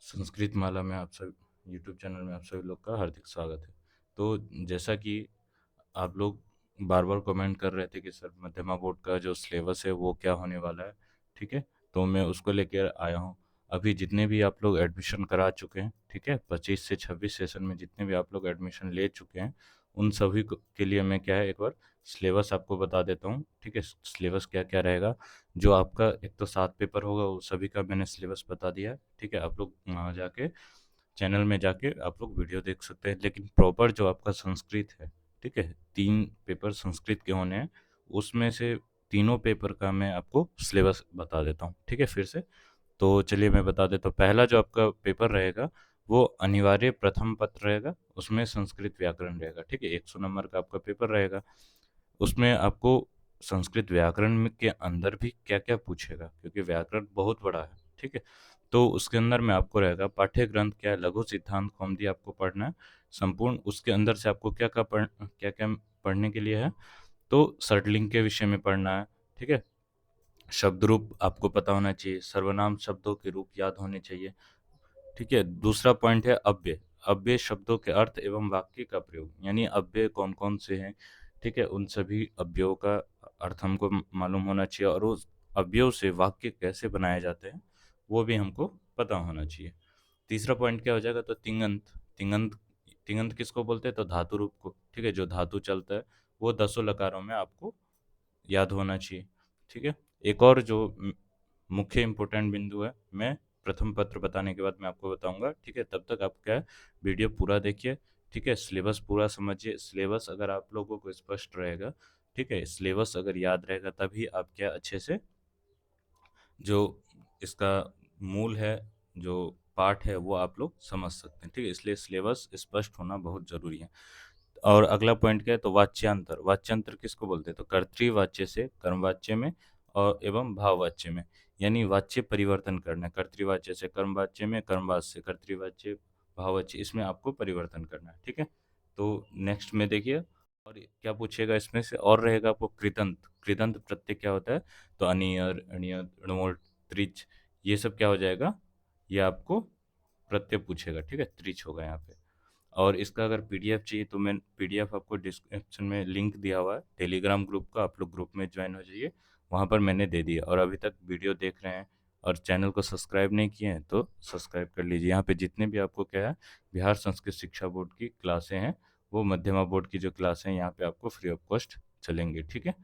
संस्कृत माला में आप सभी यूट्यूब चैनल में आप सभी लोग का हार्दिक स्वागत है। तो जैसा कि आप लोग बार-बार कमेंट कर रहे थे कि सर मध्यमा बोर्ड का जो सिलेबस है वो क्या होने वाला है, ठीक है? तो मैं उसको लेकर आया हूँ। अभी जितने भी आप लोग एडमिशन करा चुके हैं, ठीक है? 25 से 26 सेशन में जितने भी आप लोग एडमिशन ले चुके हैं, उन सभी को के लिए मैं क्या है एक बार सिलेबस आपको बता देता हूँ, ठीक है? सिलेबस क्या-क्या रहेगा। जो आपका एक तो 7 पेपर होगा वो सभी का मैंने सिलेबस बता दिया है, ठीक है? आप लोग वहाँ जाके चैनल में जाके आप लोग वीडियो देख सकते हैं। लेकिन प्रॉपर जो आपका संस्कृत है, ठीक है? 3 पेपर संस्कृत के होने हैं, उसमें से तीनों पेपर का मैं आपको सिलेबस बता देता हूँ, ठीक है? फिर से तो चलिए मैं बता देता हूँ। पहला जो आपका पेपर रहेगा, वो अनिवार्य प्रथम पत्र रहेगा, उसमें संस्कृत व्याकरण रहेगा, ठीक है? 100 नंबर का आपका पेपर रहेगा। उसमें आपको संस्कृत व्याकरण में के अंदर भी क्या-क्या पूछेगा, क्योंकि व्याकरण बहुत बड़ा है, ठीक है? तो उसके अंदर में आपको रहेगा पाठ्य ग्रंथ क्या है, लघु सिद्धांत कौमुदी आपको पढ़ना है, संपूर्ण उसके अंदर से आपको क्या-क्या पढ़ने के लिए है, तो षड्लिंग के विषय में पढ़ना है, ठीक है? शब्द रूप आपको पता होना चाहिए, सर्वनाम शब्दों के रूप याद होने चाहिए, ठीक है? दूसरा पॉइंट है अव्यय। अव्यय शब्दों के अर्थ एवं वाक्य का प्रयोग, यानी अव्यय कौन-कौन से हैं, ठीक है? उन सभी अव्ययों का अर्थ हमको मालूम होना चाहिए और उस अव्ययों से वाक्य कैसे बनाए जाते हैं, वो भी हमको पता होना चाहिए। तीसरा पॉइंट क्या हो जाएगा तो तिङंत। तिङंत तिङंत किसको बोलते हैं? तो धातु रूप को, ठीक है? जो धातु चलता है, वो दसों लकारों में आपको याद होना चाहिए, ठीक है? एक और जो मुख्य इम्पोर्टेंट बिंदु है, मैं प्रथम पत्र बताने के बाद मैं आपको बताऊँगा, ठीक है? तब तक आप क्या है, वीडियो पूरा देखिए, ठीक है? सिलेबस पूरा समझिए, सिलेबस अगर आप लोगों को स्पष्ट रहेगा, ठीक है? सिलेबस अगर याद रहेगा तभी आप क्या अच्छे से जो इसका मूल है, जो पाठ है, वो आप लोग समझ सकते हैं, ठीक है? इसलिए सिलेबस स्पष्ट होना बहुत ज़रूरी है। और अगला पॉइंट क्या है तो वाच्यांतर। वाच्यांतर किसको बोलते हैं? तो कर्तृवाच्य से कर्मवाच्य में और एवं भाववाच्य में, यानी वाच्य परिवर्तन करना है। कर्तृवाच्य से कर्मवाच्य में, कर्मवाच्य से कर्तृवाच्य, भाववाच्य, इसमें आपको परिवर्तन करना है, ठीक है? तो नेक्स्ट में देखिए और क्या पूछेगा इसमें से और रहेगा आपको कृदंत। कृदंत प्रत्यय क्या होता है? तो अनियर, अणियत, णोट, त्रिच, ये सब क्या हो जाएगा? ये आपको प्रत्यय पूछेगा, ठीक है? त्रिच होगा यहाँ पे। और इसका अगर पीडीएफ चाहिए तो मैं पीडीएफ आपको डिस्क्रिप्शन में लिंक दिया हुआ है टेलीग्राम ग्रुप का, आप लोग ग्रुप में ज्वाइन हो जाइए, वहाँ पर मैंने दे दिया। और अभी तक वीडियो देख रहे हैं और चैनल को सब्सक्राइब नहीं किए हैं तो सब्सक्राइब कर लीजिए। यहाँ पे जितने भी आपको क्या है बिहार संस्कृत शिक्षा बोर्ड की क्लासें हैं, वो मध्यमा बोर्ड की जो क्लासें हैं यहाँ पे आपको फ्री ऑफ कॉस्ट चलेंगे, ठीक है?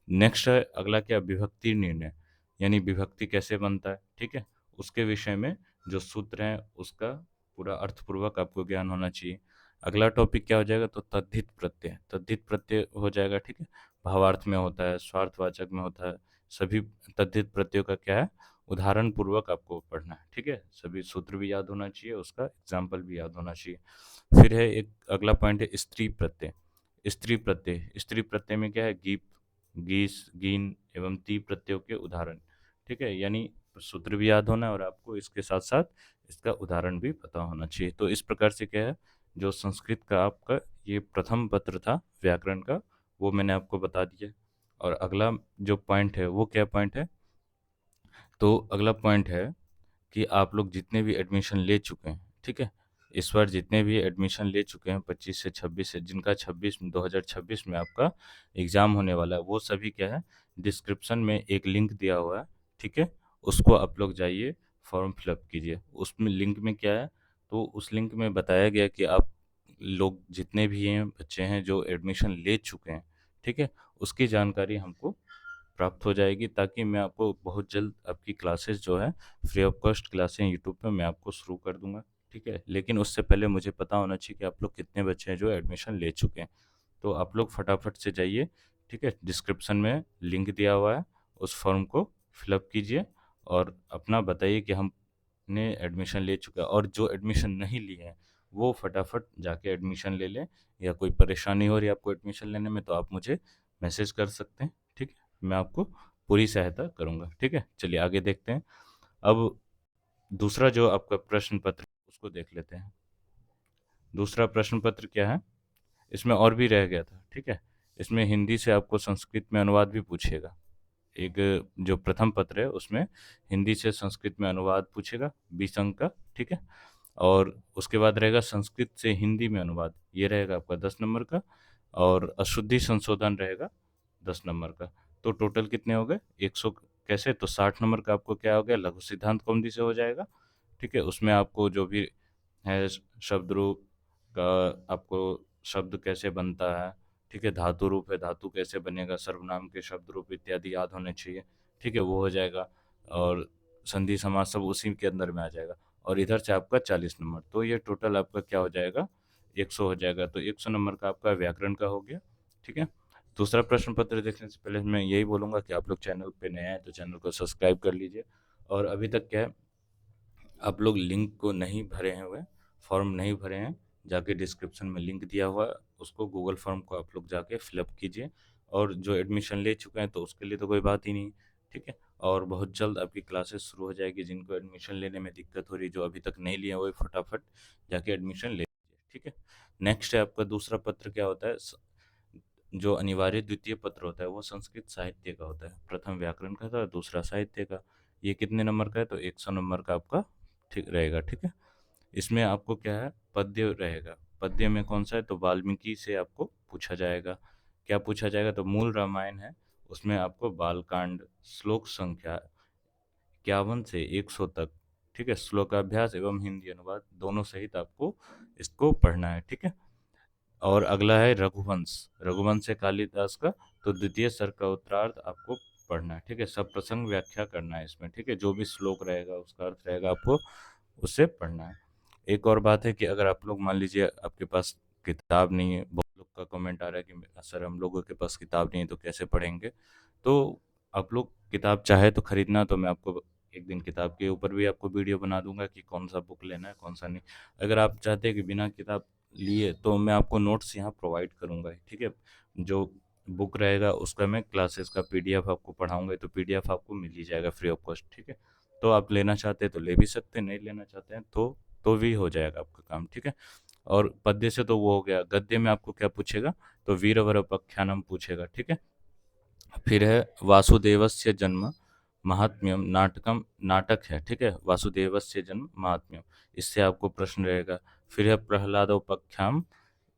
नेक्स्ट है अगला क्या, विभक्ति निर्णय, यानी विभक्ति कैसे बनता है, ठीक है? उसके विषय में जो सूत्र हैं उसका पूरा अर्थपूर्वक आपको ज्ञान होना चाहिए। अगला टॉपिक क्या हो जाएगा तो तद्धित प्रत्यय। तद्धित प्रत्यय हो जाएगा, ठीक है? भावार्थ में होता है, स्वार्थवाचक में होता है, सभी तद्धित प्रत्ययों का क्या है उदाहरण पूर्वक आपको पढ़ना है, ठीक है? सभी सूत्र भी याद होना चाहिए, उसका एग्जाम्पल भी याद होना चाहिए। फिर है एक अगला पॉइंट है स्त्री प्रत्यय। स्त्री प्रत्यय, स्त्री प्रत्यय में क्या है गीप, गीस, गीन एवं ती प्रत्ययों के उदाहरण, ठीक है? यानी सूत्र भी याद होना है और आपको इसके साथ साथ इसका उदाहरण भी पता होना चाहिए। तो इस प्रकार से क्या है, जो संस्कृत का आपका ये प्रथम पत्र था व्याकरण का, वो मैंने आपको बता दिया। और अगला जो पॉइंट है वो क्या पॉइंट है, तो अगला पॉइंट है कि आप लोग जितने भी एडमिशन ले चुके हैं, ठीक है? इस बार जितने भी एडमिशन ले चुके हैं 25 से 26 से, जिनका 2026 में आपका एग्ज़ाम होने वाला है, वो सभी क्या है डिस्क्रिप्शन में एक लिंक दिया हुआ है, ठीक है? उसको आप लोग जाइए, फॉर्म फिलअप कीजिए। उसमें लिंक में क्या है, तो उस लिंक में बताया गया कि आप लोग जितने भी हैं बच्चे हैं जो एडमिशन ले चुके हैं, ठीक है? उसकी जानकारी हमको प्राप्त हो जाएगी, ताकि मैं आपको बहुत जल्द आपकी क्लासेस जो है फ्री ऑफ कॉस्ट क्लासें यूट्यूब पे मैं आपको शुरू कर दूंगा, ठीक है? लेकिन उससे पहले मुझे पता होना चाहिए कि आप लोग कितने बच्चे हैं जो एडमिशन ले चुके हैं। तो आप लोग फटाफट से जाइए, ठीक है? डिस्क्रिप्शन में लिंक दिया हुआ है, उस फॉर्म को फिलअप कीजिए और अपना बताइए कि हमने एडमिशन ले चुका है। और जो एडमिशन नहीं लिए हैं वो फटाफट जाके एडमिशन ले लें, या कोई परेशानी हो रही है आपको एडमिशन लेने में तो आप मुझे मैसेज कर सकते हैं, ठीक है? मैं आपको पूरी सहायता करूँगा, ठीक है? चलिए आगे देखते हैं। अब दूसरा जो आपका प्रश्न पत्र है, उसको देख लेते हैं। दूसरा प्रश्न पत्र क्या है? इसमें और भी रह गया था, ठीक है? इसमें हिंदी से आपको संस्कृत में अनुवाद भी पूछेगा, जो प्रथम पत्र है उसमें हिंदी से संस्कृत में अनुवाद पूछेगा 20 अंक का, ठीक है। और उसके बाद रहेगा संस्कृत से हिंदी में अनुवाद, ये रहेगा आपका 10 नंबर का। और अशुद्धि संशोधन रहेगा 10 नंबर का। तो टोटल कितने हो गए 100, कैसे, तो 60 नंबर का आपको क्या हो गया, लघु सिद्धांत कौमुदी से हो जाएगा, ठीक है। उसमें आपको जो भी है शब्द रूप का, आपको शब्द कैसे बनता है, ठीक है, धातु रूप है, धातु कैसे बनेगा, सर्वनाम के शब्द रूप इत्यादि याद होने चाहिए, ठीक है, वो हो जाएगा। और संधि समास सब उसी के अंदर में आ जाएगा। और इधर से आपका 40 नंबर, तो ये टोटल आपका क्या हो जाएगा, 100 हो जाएगा। तो 100 नंबर का आपका व्याकरण का हो गया, ठीक है। दूसरा प्रश्न पत्र देखने से पहले मैं यही बोलूँगा कि आप लोग चैनल पे नए हैं तो चैनल को सब्सक्राइब कर लीजिए। और अभी तक क्या है, आप लोग लिंक को नहीं भरे हुए, फॉर्म नहीं भरे हैं, जाके डिस्क्रिप्शन में लिंक दिया हुआ है, उसको गूगल फॉर्म को आप लोग जाके फिलअप कीजिए। और जो एडमिशन ले चुके हैं तो उसके लिए तो कोई बात ही नहीं, ठीक है। और बहुत जल्द आपकी क्लासेस शुरू हो जाएगी। जिनको एडमिशन लेने में दिक्कत हो रही, जो अभी तक नहीं लिए वो फटाफट जाके एडमिशन ले लीजिए, ठीक है। नेक्स्ट है आपका दूसरा पत्र, क्या होता है, जो अनिवार्य द्वितीय पत्र होता है वो संस्कृत साहित्य का होता है। प्रथम व्याकरण का था, दूसरा साहित्य का। ये कितने नंबर का है, तो 100 नंबर का आपका ठीक रहेगा, ठीक है। इसमें आपको क्या है, पद्य रहेगा। पद्य में कौन सा है, तो वाल्मीकि से आपको पूछा जाएगा। क्या पूछा जाएगा, तो मूल रामायण है, उसमें आपको बालकांड, श्लोक संख्या 51 से 100 तक, ठीक है, श्लोकाभ्यास एवं हिंदी अनुवाद दोनों सहित आपको इसको पढ़ना है, ठीक है। और अगला है रघुवंश। रघुवंश है कालिदास का, तो द्वितीय सर्ग का उत्तरार्ध आपको पढ़ना है, ठीक है। सब प्रसंग व्याख्या करना है इसमें, ठीक है। जो भी श्लोक रहेगा उसका अर्थ रहेगा, आपको उससे पढ़ना है। एक और बात है कि अगर आप लोग मान लीजिए आपके पास किताब नहीं है, बहुत लोग का कमेंट आ रहा है कि सर हम लोगों के पास किताब नहीं है तो कैसे पढ़ेंगे, तो आप लोग किताब चाहे तो खरीदना, तो मैं आपको एक दिन किताब के ऊपर भी आपको वीडियो बना दूंगा कि कौन सा बुक लेना है कौन सा नहीं। अगर आप चाहते हैं कि बिना किताब लिए, तो मैं आपको नोट्स यहाँ प्रोवाइड करूँगा, ठीक है। जो बुक रहेगा उसका मैं क्लासेस का पीडीएफ आपको पढ़ाऊँगा, तो पीडीएफ आपको मिल ही जाएगा फ्री ऑफ कॉस्ट, ठीक है। तो आप लेना चाहते हैं तो ले भी सकते हैं, नहीं लेना चाहते हैं तो भी हो जाएगा आपका काम, ठीक है। और पद्य से तो वो हो गया। गद्य में आपको क्या पूछेगा, तो वीरवरपख्यानम पूछेगा, ठीक है। फिर है वासुदेवस्य जन्म महात्म्यम नाटकम, नाटक है, ठीक है, वासुदेवस्य जन्म महात्म्यम, इससे आपको प्रश्न रहेगा। फिर है प्रहलादोपाख्यान,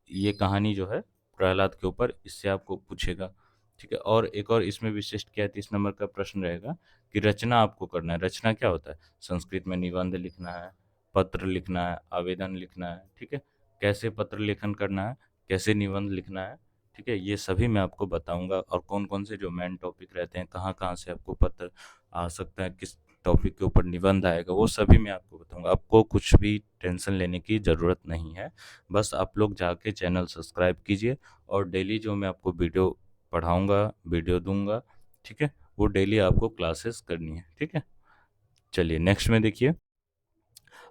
ये कहानी जो है प्रहलाद के ऊपर, इससे आपको पूछेगा, ठीक है। और एक और इसमें विशिष्ट क्या है, 30 नंबर का प्रश्न रहेगा कि रचना आपको करना है। रचना क्या होता है, संस्कृत में निबंध लिखना है, पत्र लिखना है, आवेदन लिखना है, ठीक है। कैसे पत्र लेखन करना है, कैसे निबंध लिखना है, ठीक है, ये सभी मैं आपको बताऊंगा। और कौन कौन से जो मेन टॉपिक रहते हैं, कहाँ कहाँ से आपको पत्र आ सकता है, किस टॉपिक के ऊपर निबंध आएगा, वो सभी मैं आपको बताऊंगा। आपको कुछ भी टेंशन लेने की ज़रूरत नहीं है। बस आप लोग जाके चैनल सब्सक्राइब कीजिए, और डेली जो मैं आपको वीडियो पढ़ाऊंगा, वीडियो दूंगा, ठीक है, वो डेली आपको क्लासेस करनी है, ठीक है। चलिए नेक्स्ट में देखिए।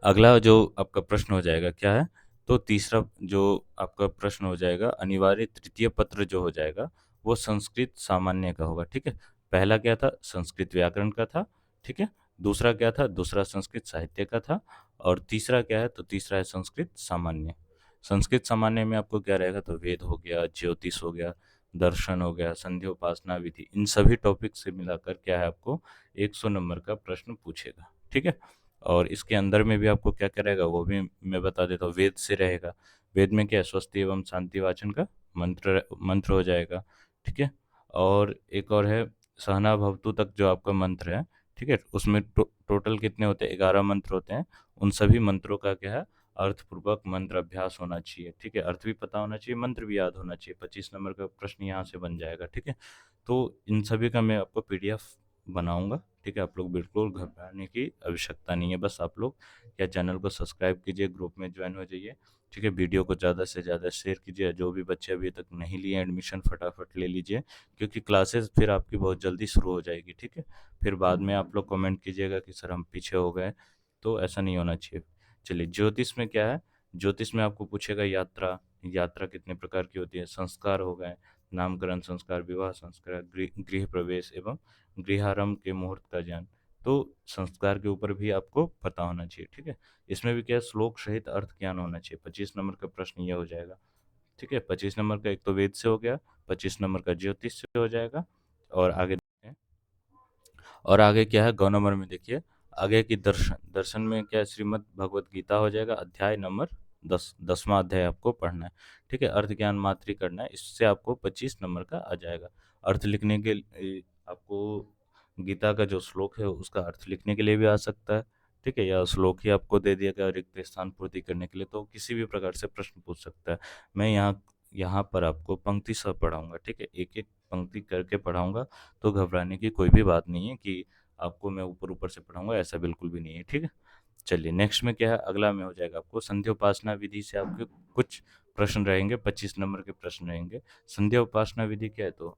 अगला जो आपका प्रश्न हो जाएगा क्या है, तो तीसरा जो आपका प्रश्न हो जाएगा, अनिवार्य तृतीय पत्र जो हो जाएगा वो संस्कृत सामान्य का होगा, ठीक है। पहला क्या था, संस्कृत व्याकरण का था, ठीक है। दूसरा क्या था, दूसरा संस्कृत साहित्य का था। और तीसरा क्या है, तो तीसरा है संस्कृत सामान्य। संस्कृत सामान्य में आपको क्या रहेगा, तो वेद हो गया, ज्योतिष हो गया, दर्शन हो गया, संध्या उपासना विधि, इन सभी टॉपिक से मिलाकर क्या है, आपको 100 नंबर का प्रश्न पूछेगा, ठीक है। और इसके अंदर में भी आपको क्या क्या रहेगा वो भी मैं बता देता हूँ। वेद से रहेगा, वेद में क्या है, स्वस्ति एवं शांति वाचन का मंत्र मंत्र हो जाएगा, ठीक है। और एक और है सहना भवतु तक जो आपका मंत्र है, ठीक है, उसमें टोटल कितने होते हैं, 11 मंत्र होते हैं। उन सभी मंत्रों का क्या है, अर्थपूर्वक मंत्र अभ्यास होना चाहिए, ठीक है। अर्थ भी पता होना चाहिए, मंत्र भी याद होना चाहिए। 25 नंबर का प्रश्न यहाँ से बन जाएगा, ठीक है। तो इन सभी का मैं आपको पीडीएफ बनाऊंगा, ठीक है। आप लोग बिल्कुल घबराने की आवश्यकता नहीं है। बस आप लोग क्या चैनल को सब्सक्राइब कीजिए, ग्रुप में ज्वाइन हो जाइए, ठीक है। वीडियो को ज़्यादा से ज़्यादा शेयर कीजिए। जो भी बच्चे अभी तक नहीं लिए एडमिशन, फटाफट ले लीजिए, क्योंकि क्लासेस फिर आपकी बहुत जल्दी शुरू हो जाएगी, ठीक है। फिर बाद में आप लोग कमेंट कीजिएगा कि सर हम पीछे हो गए, तो ऐसा नहीं होना चाहिए। चलिए ज्योतिष में क्या है, ज्योतिष में आपको पूछेगा यात्रा, यात्रा कितने प्रकार की होती है, संस्कार हो गए, नामकरण संस्कार, विवाह संस्कार, गृह प्रवेश एवं गृहारंभ के मुहूर्त का ज्ञान। तो संस्कार के ऊपर भी आपको पता होना चाहिए, ठीक है। इसमें भी क्या है, श्लोक सहित अर्थ ज्ञान होना चाहिए। 25 नंबर का प्रश्न ये हो जाएगा, ठीक है। 25 नंबर का एक तो वेद से हो गया, 25 नंबर का ज्योतिष से हो जाएगा। और आगे देखते हैं, और आगे क्या है, 9 नंबर में देखिए, आगे की दर्शन, दर्शन में क्या है, श्रीमद् भगवत गीता हो जाएगा, अध्याय नंबर 10, 10वां अध्याय आपको पढ़ना है। ठीक है, अर्थ ज्ञान मात्र ही करना है, इससे आपको 25 नंबर का आ जाएगा। अर्थ लिखने के आपको गीता का जो श्लोक है उसका अर्थ लिखने के लिए भी आ सकता है। ठीक है, या श्लोक ही आपको दे दिया गया रिक्त स्थान पूर्ति करने के लिए, तो किसी भी प्रकार से प्रश्न पूछ सकता है। मैं यहाँ यहाँ पर आपको पंक्ति सह पढ़ाऊंगा। ठीक है, एक एक पंक्ति करके पढ़ाऊंगा, तो घबराने की कोई भी बात नहीं है कि आपको मैं ऊपर ऊपर से पढ़ाऊंगा, ऐसा बिल्कुल भी नहीं है। ठीक है, चलिए नेक्स्ट में क्या है, अगला में हो जाएगा आपको संध्या उपासना विधि से आपके कुछ प्रश्न रहेंगे, 25 नंबर के प्रश्न रहेंगे। संध्या उपासना विधि क्या है, तो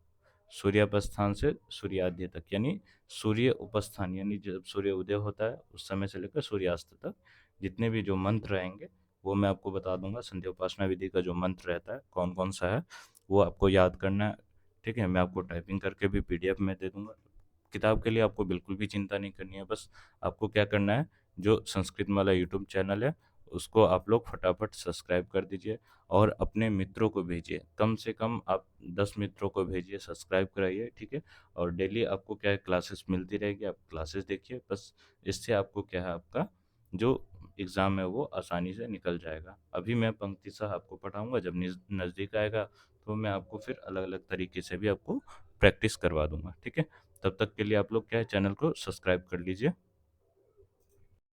सूर्यापस्थान से सूर्याद्य तक, यानी सूर्य उपस्थान यानी जब सूर्य उदय होता है उस समय से लेकर सूर्यास्त तक जितने भी जो मंत्र रहेंगे वो मैं आपको बता दूंगा। संध्या उपासना विधि का जो मंत्र रहता है कौन कौन सा है वो आपको याद करना है। ठीक है, मैं आपको टाइपिंग करके भी पीडीएफ में दे दूंगा। किताब के लिए आपको बिल्कुल भी चिंता नहीं करनी है, बस आपको क्या करना है, जो संस्कृत वाला यूट्यूब चैनल है उसको आप लोग फटाफट सब्सक्राइब कर दीजिए और अपने मित्रों को भेजिए, कम से कम आप 10 मित्रों को भेजिए, सब्सक्राइब कराइए। ठीक है, और डेली आपको क्या है क्लासेस मिलती रहेगी, आप क्लासेस देखिए, बस इससे आपको क्या है, आपका जो एग्ज़ाम है वो आसानी से निकल जाएगा। अभी मैं पंक्ति सह आपको पढ़ाऊंगा, जब नज़दीक आएगा तो मैं आपको फिर अलग अलग तरीके से भी आपको प्रैक्टिस करवा दूंगा। ठीक है, तब तक के लिए आप लोग क्या है चैनल को सब्सक्राइब कर लीजिए।